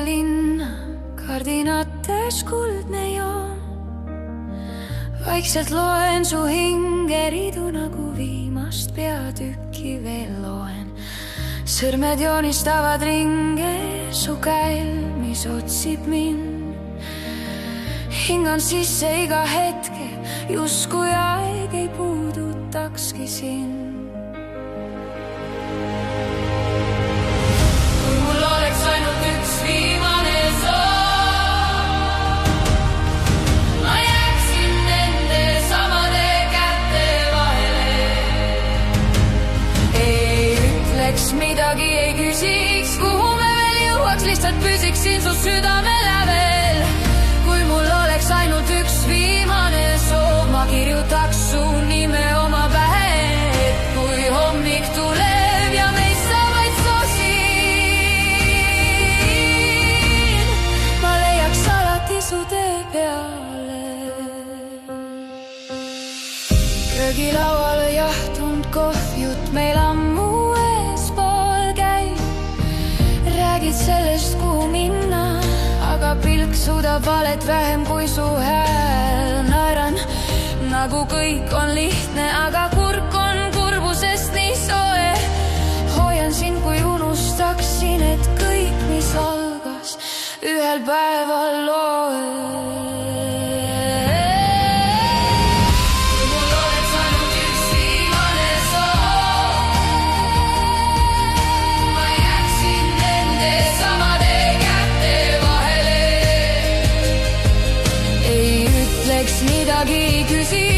linna kardinates kuldne joon. Vaikselt loen su hinge ridu nagu viimast peatükki veel loen. Sõrmed joonistavad ringe su käel, mis otsib mind. Hingan sisse iga hetke, justkui aeg ei puudutakski sind. Midagi ei küsiks, kuhu me veel jõuaks, lihtsalt püsiksin su südame lävel. Kui mul oleks ainult üks viimane soov, ma kirjutaks su nime oma pähe. Et kui hommik tuleb ja meist saab vaid sosin, ma leiaks alati su tee peale. Köögilaual jahtunud kohvjut meil ammu räägid sellest, kuhu minna, aga pilk suudab valet vähem kui su hääl. Naeran, nagu kõik on lihtne, aga kurk on kurbusest nii soe. Hoian sind, kui unustaksin, et kõik, mis algas, ühel päeval loe. Midagi ei küsi.